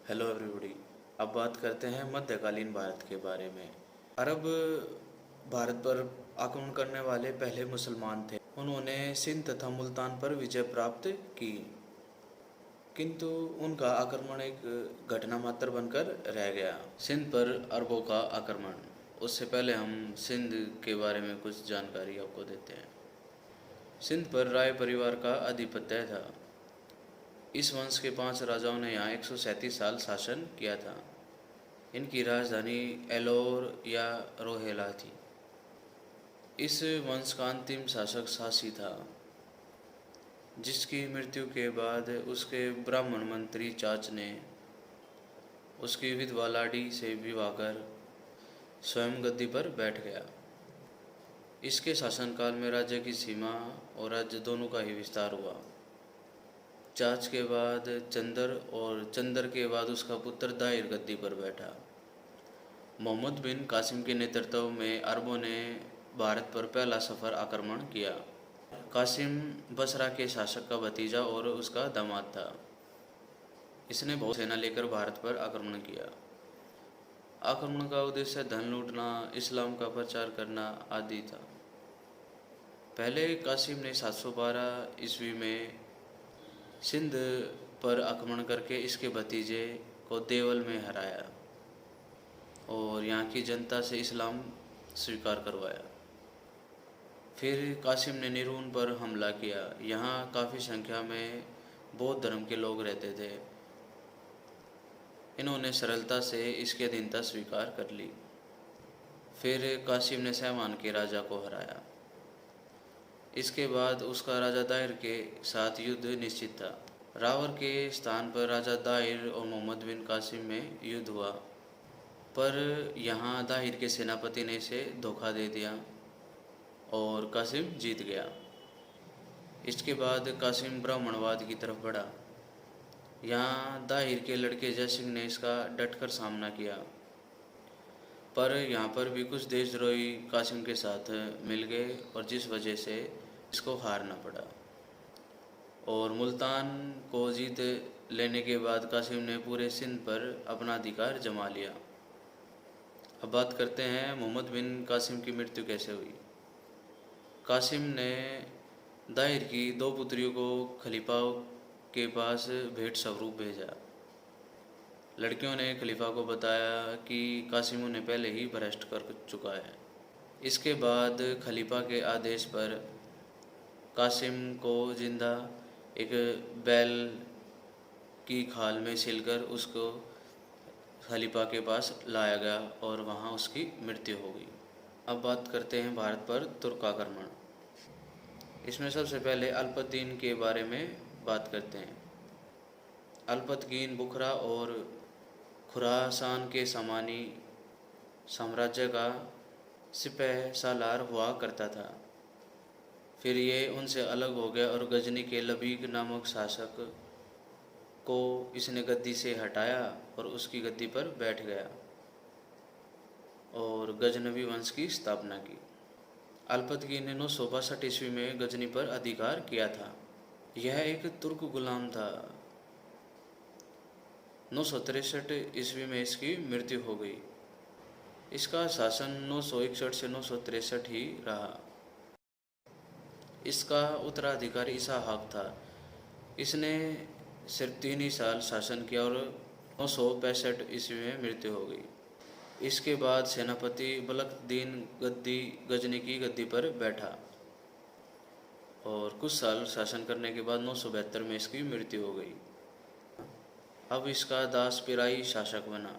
Hello everybody. अब बात करते हैं मध्यकालीन भारत के बारे में। अरब भारत पर आक्रमण करने वाले पहले मुसलमान थे। उन्होंने सिंध तथा मुल्तान पर विजय प्राप्त की, किंतु उनका आक्रमण एक घटना मात्र बनकर रह गया। सिंध पर अरबों का आक्रमण। उससे पहले हम सिंध के बारे में कुछ जानकारी आपको देते हैं। सिंध पर राय परिवार का आधिपत्य था। इस वंश के 5 राजाओं ने यहाँ 137 साल शासन किया था। इनकी राजधानी एलोर या रोहेला थी। इस वंश का अंतिम शासक सासी था, जिसकी मृत्यु के बाद उसके ब्राह्मण मंत्री चाच ने उसकी विधवा लाडी से विवाह कर स्वयं गद्दी पर बैठ गया। इसके शासनकाल में राज्य की सीमा और राज्य दोनों का ही विस्तार हुआ। चाच के बाद चंदर और चंदर के बाद उसका पुत्र दाहिर गद्दी पर बैठा। मोहम्मद बिन कासिम के नेतृत्व में अरबों ने भारत पर पहला सफर आक्रमण किया। कासिम बसरा के शासक का भतीजा और उसका दामाद था। इसने बहुत सेना लेकर भारत पर आक्रमण किया। आक्रमण का उद्देश्य धन लूटना, इस्लाम का प्रचार करना आदि था। पहले कासिम ने 712 ईस्वी में सिंध पर आक्रमण करके इसके भतीजे को देवल में हराया और यहाँ की जनता से इस्लाम स्वीकार करवाया। फिर कासिम ने निरून पर हमला किया। यहाँ काफ़ी संख्या में बौद्ध धर्म के लोग रहते थे। इन्होंने सरलता से इसकी अधीनता स्वीकार कर ली। फिर कासिम ने सैमान के राजा को हराया। इसके बाद उसका राजा दाहिर के साथ युद्ध निश्चित था। रावर के स्थान पर राजा दाहिर और मोहम्मद बिन कासिम में युद्ध हुआ, पर यहाँ दाहिर के सेनापति ने इसे धोखा दे दिया और कासिम जीत गया। इसके बाद कासिम ब्राह्मणवाद की तरफ बढ़ा। यहाँ दाहिर के लड़के जयसिंह ने इसका डटकर सामना किया, पर यहाँ पर भी कुछ देशद्रोही कासिम के साथ मिल गए और जिस वजह से इसको हारना पड़ा। और मुल्तान को जीत लेने के बाद कासिम ने पूरे सिंध पर अपना अधिकार जमा लिया। अब बात करते हैं मोहम्मद बिन कासिम की मृत्यु कैसे हुई। कासिम ने दाहिर की 2 पुत्रियों को खलीफा के पास भेंट स्वरूप भेजा। लड़कियों ने खलीफा को बताया कि कासिम उन्हें पहले ही भ्रष्ट कर चुका है। इसके बाद खलीफा के आदेश पर कासिम को जिंदा एक बैल की खाल में सिलकर उसको खलीफा के पास लाया गया और वहाँ उसकी मृत्यु हो गई। अब बात करते हैं भारत पर तुर्क आक्रमण। इसमें सबसे पहले अल्पतदीन के बारे में बात करते हैं। अल्पतदीन बुखरा और खुरासान के सामानी साम्राज्य का सिपह सालार हुआ करता था। फिर ये उनसे अलग हो गया और गजनी के लबीक नामक शासक को इसने गद्दी से हटाया और उसकी गद्दी पर बैठ गया और गजनवी वंश की स्थापना की। अल्पतदीन ने 962 ईस्वी में गजनी पर अधिकार किया था। यह एक तुर्क गुलाम था। 963 ईस्वी में इसकी मृत्यु हो गई। इसका शासन 961 से 963 ही रहा। इसका उत्तराधिकारी इसहाक था। इसने सिर्फ 3 ही साल शासन किया और 965 ईस्वी में मृत्यु हो गई। इसके बाद सेनापति बलखदीन गजनी की गद्दी पर बैठा और कुछ साल शासन करने के बाद 972 में इसकी मृत्यु हो गई। अब इसका दास पिराई शासक बना,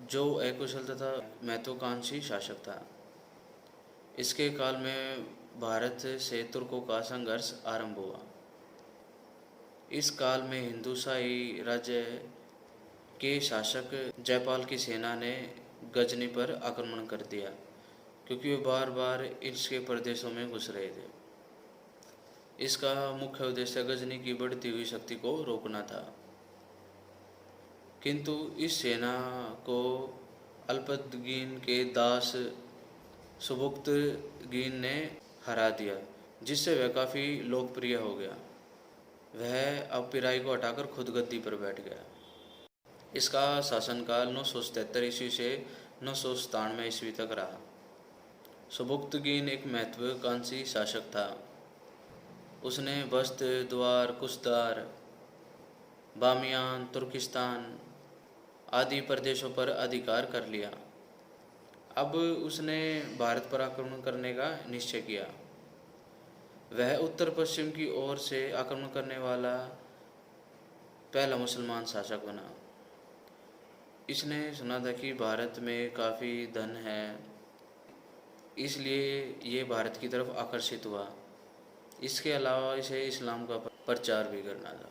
जो अकुशल तथा महत्वाकांक्षी शासक था। इसके काल में भारत से तुर्कों का संघर्ष आरंभ हुआ। इस काल में हिंदुशाही राज्य के शासक जयपाल की सेना ने गजनी पर आक्रमण कर दिया, क्योंकि वे बार बार इसके प्रदेशों में घुस रहे थे। इसका मुख्य उद्देश्य गजनी की बढ़ती हुई शक्ति को रोकना था, किंतु इस सेना को अल्पतदीन के दास सुबुक्तगीन ने हरा दिया, जिससे वह काफ़ी लोकप्रिय हो गया। वह अब पिराई को हटाकर खुद गद्दी पर बैठ गया। इसका शासनकाल 977 ईस्वी से 997 ईस्वी तक रहा। सुबुक्तगीन एक महत्वाकांक्षी शासक था। उसने बस्त, द्वार, कुस्तार, बामियान, तुर्किस्तान आदि प्रदेशों पर अधिकार कर लिया। अब उसने भारत पर आक्रमण करने का निश्चय किया। वह उत्तर पश्चिम की ओर से आक्रमण करने वाला पहला मुसलमान शासक बना। इसने सुना था कि भारत में काफ़ी धन है, इसलिए ये भारत की तरफ आकर्षित हुआ। इसके अलावा इसे इस्लाम का प्रचार भी करना था।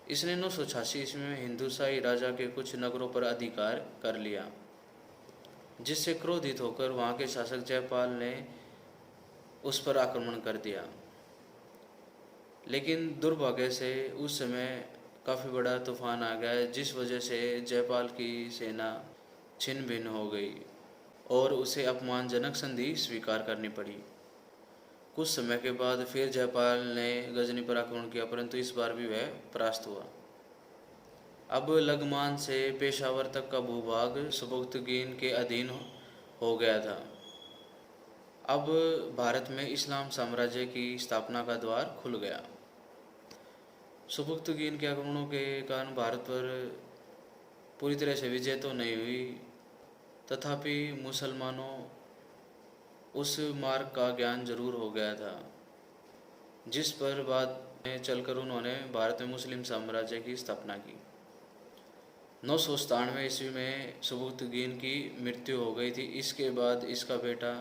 इसने 986 ईस्वी में हिंदुशाही राजा के कुछ नगरों पर अधिकार कर लिया, जिससे क्रोधित होकर वहाँ के शासक जयपाल ने उस पर आक्रमण कर दिया। लेकिन दुर्भाग्य से उस समय काफ़ी बड़ा तूफान आ गया, जिस वजह से जयपाल की सेना छिन्न भिन्न हो गई और उसे अपमानजनक संधि स्वीकार करनी पड़ी। कुछ समय के बाद फिर जयपाल ने गजनी पर आक्रमण किया, परंतु इस बार भी वह परास्त हुआ। अब लगमान से पेशावर तक का भूभाग सुबुक्तगीन के अधीन हो गया था। अब भारत में इस्लाम साम्राज्य की स्थापना का द्वार खुल गया। सुबुक्तगीन के आक्रमणों के कारण भारत पर पूरी तरह से विजय तो नहीं हुई, तथापि मुसलमानों उस मार्ग का ज्ञान जरूर हो गया था, जिस पर बाद में चलकर उन्होंने भारत में मुस्लिम साम्राज्य की स्थापना की। 997 ईस्वी में सुबुक्तगीन की मृत्यु हो गई थी। इसके बाद इसका बेटा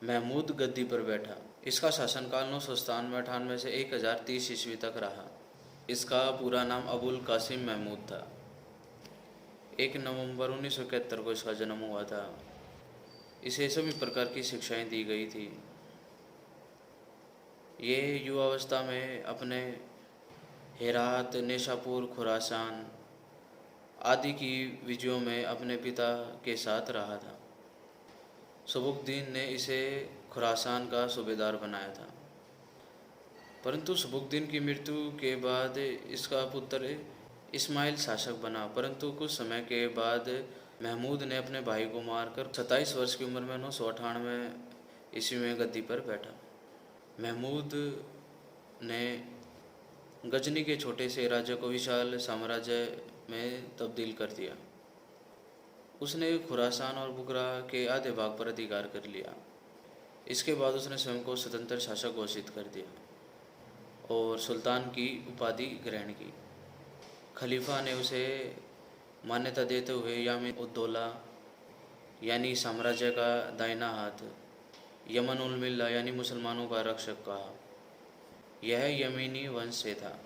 महमूद गद्दी पर बैठा। इसका शासनकाल 997-98 से 1030 ईस्वी तक रहा। इसका पूरा नाम अबुल कासिम महमूद था। 1 नवंबर 1971 को इसका जन्म हुआ था। इसे सभी प्रकार की शिक्षाएं दी गई थी। ये युवावस्था में अपने हेरात, नेशापुर, खुरासान आदि की विजयों में अपने पिता के साथ रहा था। सुबुक्तदीन ने इसे खुरासान का सूबेदार बनाया था, परंतु सुबुक्तदीन की मृत्यु के बाद इसका पुत्र इस्माइल शासक बना। परंतु कुछ समय के बाद महमूद ने अपने भाई को मारकर 27 वर्ष की उम्र में 998 ईस्वी में गद्दी पर बैठा। महमूद ने गजनी के छोटे से राज्य को विशाल साम्राज्य में तब्दील कर दिया। उसने खुरासान और बुकरा के आधे भाग पर अधिकार कर लिया। इसके बाद उसने स्वयं को स्वतंत्र शासक घोषित कर दिया और सुल्तान की उपाधि ग्रहण की। खलीफा ने उसे मान्यता देते हुए यामिन उद्दौला यानी साम्राज्य का दाहिना हाथ, यमन उल मिल्ला यानी मुसलमानों का रक्षक कहा। यह यमीनी वंश से था।